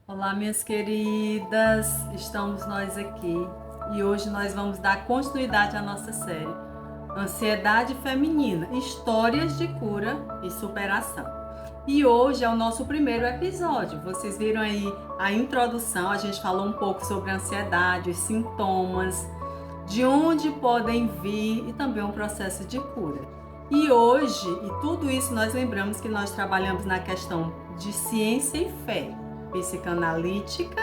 Olá, minhas queridas, estamos nós aqui e hoje nós vamos dar continuidade à nossa série Ansiedade Feminina, Histórias de Cura e Superação. E hoje é o nosso primeiro episódio. Vocês viram aí a introdução, a gente falou um pouco sobre a ansiedade, os sintomas, de onde podem vir e também um processo de cura. E hoje, e tudo isso nós lembramos que nós trabalhamos na questão de ciência e fé, psicanalítica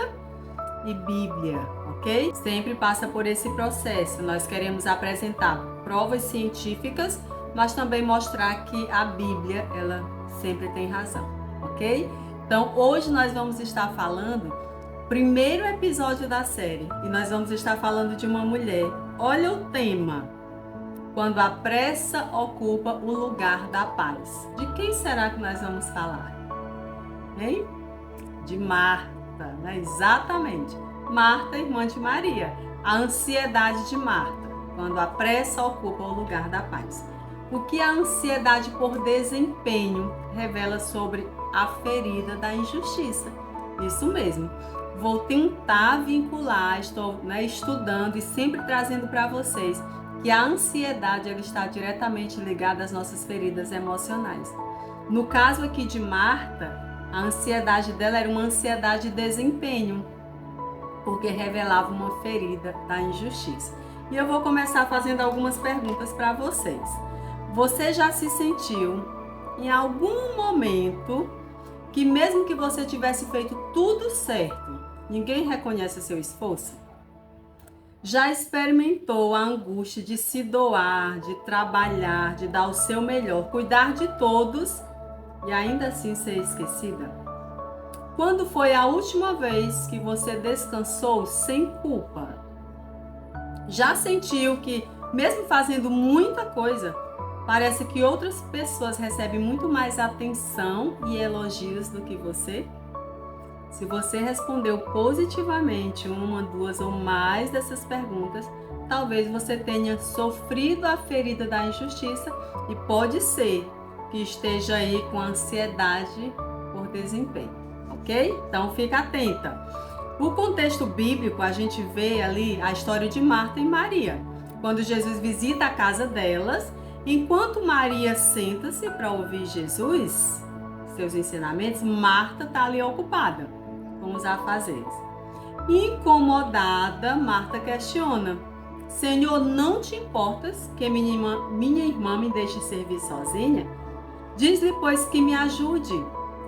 e Bíblia, ok? Sempre passa por esse processo. Nós queremos apresentar provas científicas, mas também mostrar que a Bíblia, ela sempre tem razão, ok? Então, hoje nós vamos estar falando primeiro episódio da série e nós vamos estar falando de uma mulher. Olha o tema: quando a pressa ocupa o lugar da paz. De quem será que nós vamos falar? Hein? De Marta, né? Exatamente. Marta, irmã de Maria. A ansiedade de Marta, quando a pressa ocupa o lugar da paz. O que a ansiedade por desempenho revela sobre a ferida da injustiça? Isso mesmo. Vou tentar vincular, estou estudando e sempre trazendo para vocês que a ansiedade ela está diretamente ligada às nossas feridas emocionais. No caso aqui de Marta, a ansiedade dela era uma ansiedade de desempenho, porque revelava uma ferida da injustiça. E eu vou começar fazendo algumas perguntas para vocês. Você já se sentiu em algum momento que mesmo que você tivesse feito tudo certo, ninguém reconhece seu esforço? Já experimentou a angústia de se doar, de trabalhar, de dar o seu melhor, cuidar de todos e ainda assim ser esquecida? Quando foi a última vez que você descansou sem culpa? Já sentiu que, mesmo fazendo muita coisa, parece que outras pessoas recebem muito mais atenção e elogios do que você? Se você respondeu positivamente uma, duas ou mais dessas perguntas, talvez você tenha sofrido a ferida da injustiça e pode ser que esteja aí com ansiedade por desempenho, ok? Então fica atenta. O contexto bíblico, a gente vê ali a história de Marta e Maria. Quando Jesus visita a casa delas, enquanto Maria senta-se para ouvir Jesus, seus ensinamentos, Marta está ali ocupada com os afazeres. Incomodada, Marta questiona: Senhor, não te importas que minha irmã me deixe servir sozinha? Diz-lhe, pois, que me ajude.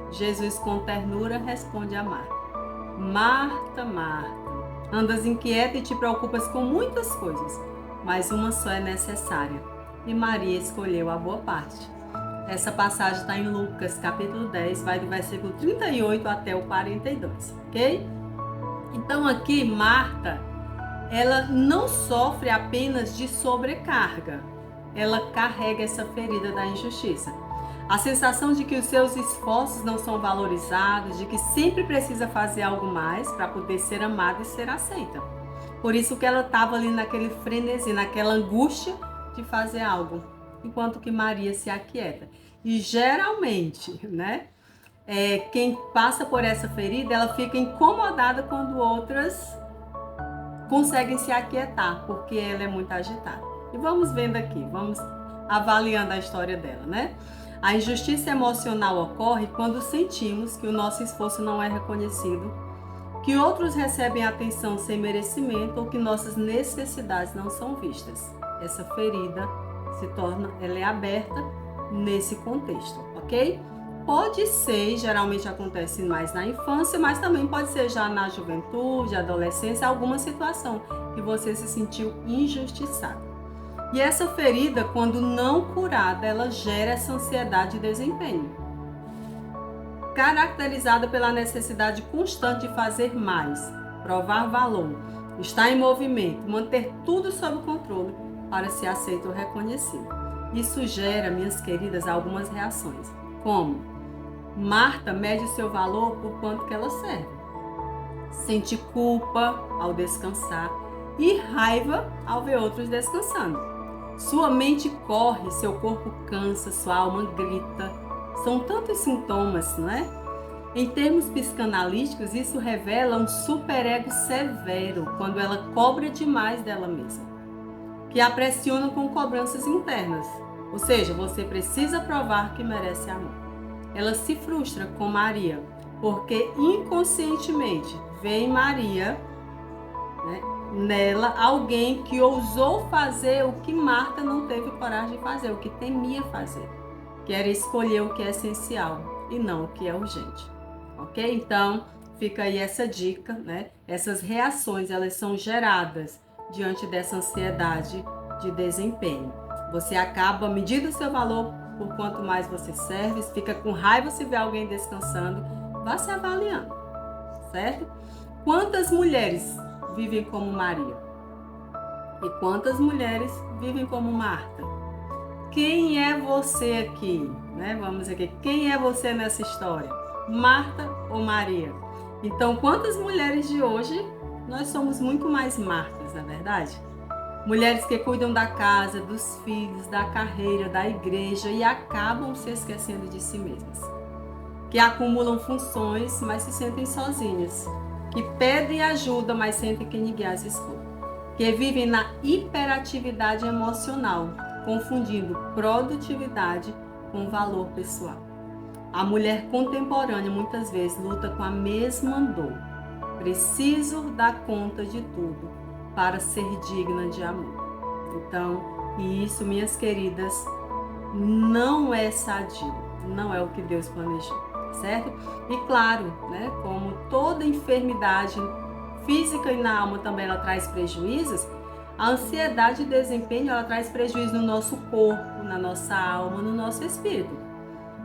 Jesus, com ternura, responde a Marta: Marta, Marta, andas inquieta e te preocupas com muitas coisas, mas uma só é necessária, e Maria escolheu a boa parte. Essa passagem está em Lucas, capítulo 10, vai do versículo 38 até o 42, ok? Então aqui, Marta, ela não sofre apenas de sobrecarga, ela carrega essa ferida da injustiça. A sensação de que os seus esforços não são valorizados, de que sempre precisa fazer algo mais para poder ser amada e ser aceita. Por isso que ela estava ali naquele frenesi, naquela angústia de fazer algo, enquanto que Maria se aquieta. E geralmente, quem passa por essa ferida, ela fica incomodada quando outras conseguem se aquietar, porque ela é muito agitada. E vamos vendo aqui, vamos avaliando a história dela, né? A injustiça emocional ocorre quando sentimos que o nosso esforço não é reconhecido, que outros recebem atenção sem merecimento ou que nossas necessidades não são vistas. Essa ferida ela é aberta nesse contexto, ok? Pode ser, geralmente acontece mais na infância, mas também pode ser já na juventude, adolescência, alguma situação que você se sentiu injustiçado. E essa ferida, quando não curada, ela gera essa ansiedade de desempenho, caracterizada pela necessidade constante de fazer mais, provar valor, estar em movimento, manter tudo sob controle para ser aceito ou reconhecido. Isso gera, minhas queridas, algumas reações, como Marta mede o seu valor por quanto que ela serve, sente culpa ao descansar e raiva ao ver outros descansando. Sua mente corre, seu corpo cansa, sua alma grita. São tantos sintomas, não é? Em termos psicanalíticos, isso revela um superego severo, quando ela cobra demais dela mesma, que a pressiona com cobranças internas. Ou seja, você precisa provar que merece amor. Ela se frustra com Maria, porque inconscientemente vê em Maria, né, nela, alguém que ousou fazer o que Marta não teve coragem de fazer, o que temia fazer, que era escolher o que é essencial e não o que é urgente. Ok? Então, fica aí essa dica, né? Essas reações, elas são geradas diante dessa ansiedade de desempenho. Você acaba medindo o seu valor por quanto mais você serve, fica com raiva se vê alguém descansando, vá se avaliando, certo? Quantas mulheres vivem como Maria? E quantas mulheres vivem como Marta? Quem é você aqui? Né? Vamos aqui. Quem é você nessa história? Marta ou Maria? Então, quantas mulheres de hoje nós somos muito mais Martas, não é verdade? Mulheres que cuidam da casa, dos filhos, da carreira, da igreja e acabam se esquecendo de si mesmas. Que acumulam funções, mas se sentem sozinhas. Que pedem ajuda, mas sentem que ninguém as escuta. Que vivem na hiperatividade emocional, confundindo produtividade com valor pessoal. A mulher contemporânea muitas vezes luta com a mesma dor. Preciso dar conta de tudo para ser digna de amor. Então, e isso, minhas queridas, não é sadio, não é o que Deus planejou, certo? E claro, né, como toda enfermidade física e na alma também ela traz prejuízos, a ansiedade de desempenho ela traz prejuízo no nosso corpo, na nossa alma, no nosso espírito.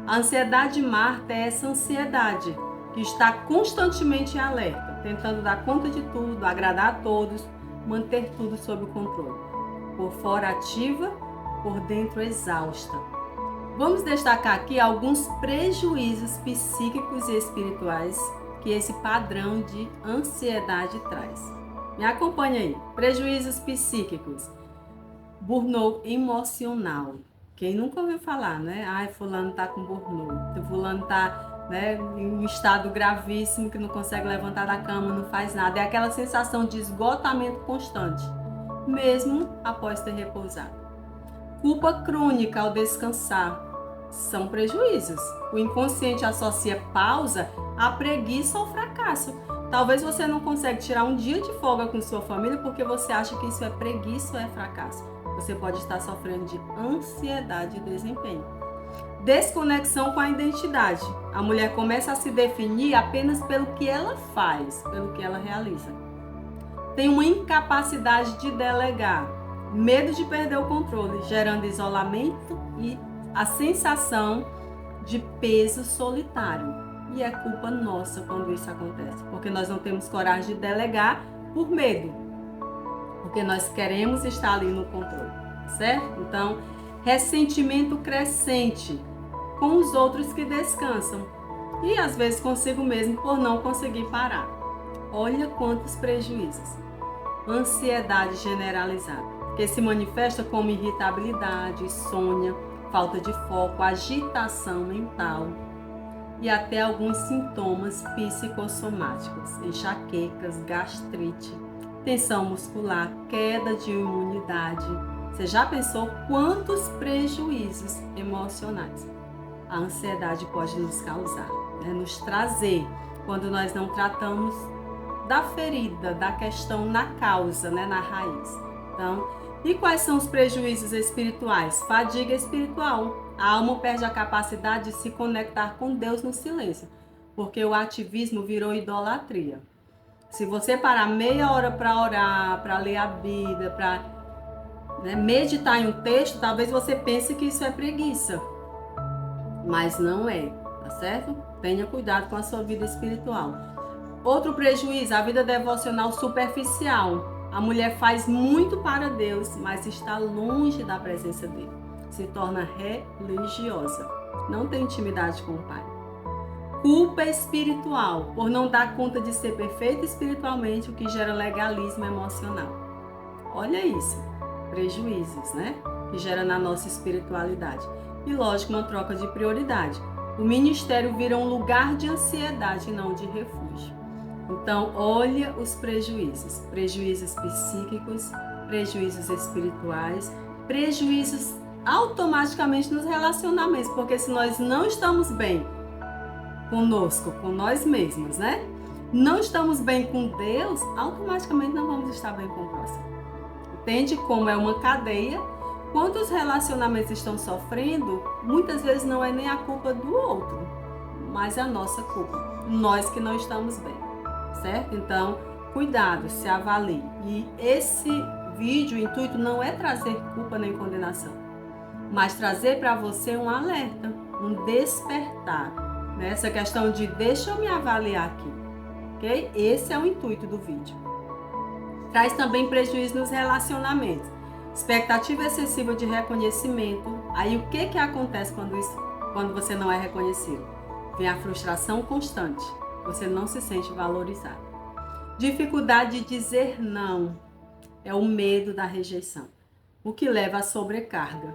A ansiedade Marta é essa ansiedade que está constantemente em alerta, tentando dar conta de tudo, agradar a todos, manter tudo sob o controle. Por fora ativa, por dentro exausta. Vamos destacar aqui alguns prejuízos psíquicos e espirituais que esse padrão de ansiedade traz. Me acompanha aí. Prejuízos psíquicos. Burnout emocional. Quem nunca ouviu falar, né? Ai, fulano tá com burnout. Fulano tá, né, em um estado gravíssimo que não consegue levantar da cama, não faz nada. É aquela sensação de esgotamento constante, mesmo após ter repousado. Culpa crônica ao descansar. São prejuízos. O inconsciente associa pausa à preguiça ou fracasso. Talvez você não consiga tirar um dia de folga com sua família porque você acha que isso é preguiça ou é fracasso. Você pode estar sofrendo de ansiedade e desempenho. Desconexão com a identidade. A mulher começa a se definir apenas pelo que ela faz, pelo que ela realiza. Tem uma incapacidade de delegar, medo de perder o controle, gerando isolamento e a sensação de peso solitário. E é culpa nossa quando isso acontece, porque nós não temos coragem de delegar por medo, porque nós queremos estar ali no controle, certo? Então, ressentimento crescente com os outros que descansam e às vezes consigo mesmo por não conseguir parar. Olha quantos prejuízos. Ansiedade generalizada, que se manifesta como irritabilidade, insônia, falta de foco, agitação mental e até alguns sintomas psicossomáticos, enxaquecas, gastrite, tensão muscular, queda de imunidade. Você já pensou quantos prejuízos emocionais a ansiedade pode nos causar, né? Nos trazer quando nós não tratamos da ferida, da questão na causa, né? Na raiz. Então, e quais são os prejuízos espirituais? Fadiga espiritual. A alma perde a capacidade de se conectar com Deus no silêncio, porque o ativismo virou idolatria. Se você parar meia hora para orar, para ler a Bíblia, para, né, meditar em um texto, talvez você pense que isso é preguiça. Mas não é, tá certo? Tenha cuidado com a sua vida espiritual. Outro prejuízo, a vida devocional superficial. A mulher faz muito para Deus, mas está longe da presença dele. Se torna religiosa. Não tem intimidade com o Pai. Culpa espiritual, por não dar conta de ser perfeita espiritualmente, o que gera legalismo emocional. Olha isso, prejuízos, né? Que gera na nossa espiritualidade. E lógico, uma troca de prioridade. o ministério vira um lugar de ansiedade e não de refúgio. Então, olha os prejuízos psíquicos, prejuízos espirituais, prejuízos automaticamente nos relacionamentos, porque se nós não estamos bem conosco, com nós mesmos, né? Não estamos bem com Deus, automaticamente não vamos estar bem com o próximo. Entende como é uma cadeia? Quando os relacionamentos estão sofrendo, muitas vezes não é nem a culpa do outro, mas é a nossa culpa, nós que não estamos bem, certo? Então, cuidado, se avalie. E esse vídeo, o intuito não é trazer culpa nem condenação, mas trazer para você um alerta, um despertar, né? Essa questão de deixa eu me avaliar aqui, ok? Esse é o intuito do vídeo. Traz também prejuízo nos relacionamentos, expectativa excessiva de reconhecimento. Aí o que acontece quando você não é reconhecido? Vem a frustração constante, você não se sente valorizado. Dificuldade de dizer não, é o medo da rejeição, o que leva à sobrecarga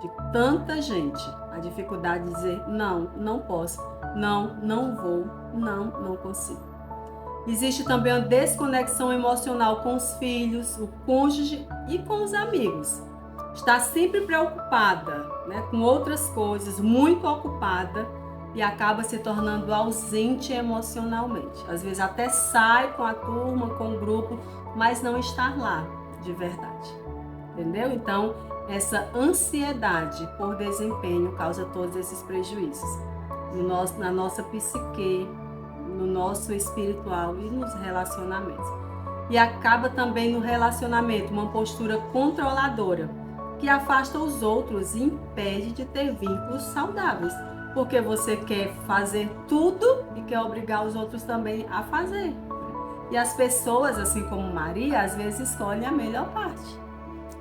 de tanta gente, a dificuldade de dizer não, não posso, não vou, não consigo. Existe também a desconexão emocional com os filhos, o cônjuge e com os amigos. Está sempre preocupada, né, com outras coisas, muito ocupada e acaba se tornando ausente emocionalmente. Às vezes até sai com a turma, com o grupo, mas não está lá de verdade. Entendeu? Então, essa ansiedade por desempenho causa todos esses prejuízos na nossa psique, no nosso espiritual e nos relacionamentos. E acaba também no relacionamento uma postura controladora, que afasta os outros e impede de ter vínculos saudáveis, porque você quer fazer tudo e quer obrigar os outros também a fazer. E as pessoas, assim como Maria, às vezes escolhem a melhor parte.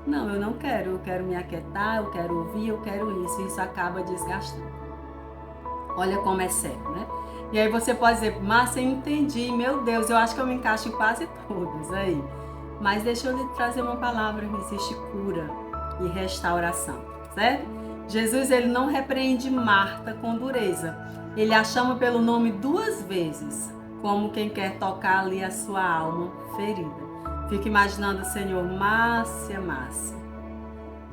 Não, eu não quero, eu quero me aquietar, eu quero ouvir, eu quero isso, e isso acaba desgastando. Olha como é sério, né? E aí você pode dizer, Márcia, eu entendi, meu Deus, eu acho que eu me encaixo em quase todos aí. Mas deixa eu lhe trazer uma palavra, existe cura e restauração, certo? Jesus, ele não repreende Marta com dureza. Ele a chama pelo nome 2 vezes, como quem quer tocar ali a sua alma ferida. Fico imaginando, Senhor, Márcia,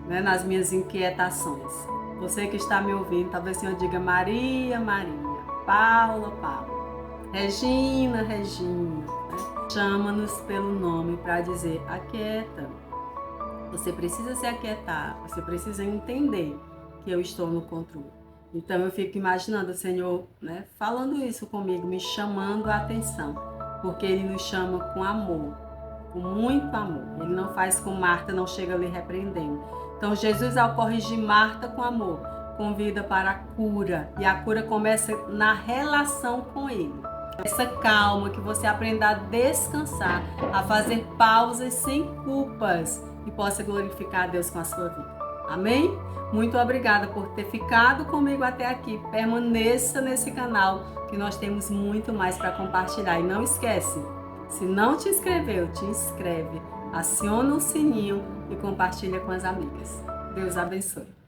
né, nas minhas inquietações. Você que está me ouvindo, talvez o Senhor diga Maria, Paula, Regina. Né? Chama-nos pelo nome para dizer, aquieta. Você precisa se aquietar, você precisa entender que eu estou no controle. Então eu fico imaginando o Senhor, né, falando isso comigo, me chamando a atenção, porque Ele nos chama com amor, com muito amor. Ele não faz com Marta, não chega ali repreendendo. Então Jesus, ao corrigir Marta com amor, convida para a cura, e a cura começa na relação com Ele. Essa calma, que você aprenda a descansar, a fazer pausas sem culpas e possa glorificar a Deus com a sua vida. Amém? Muito obrigada por ter ficado comigo até aqui. Permaneça nesse canal que nós temos muito mais para compartilhar. E não esquece, se não te inscreveu, te inscreve, aciona o sininho e compartilha com as amigas. Deus abençoe.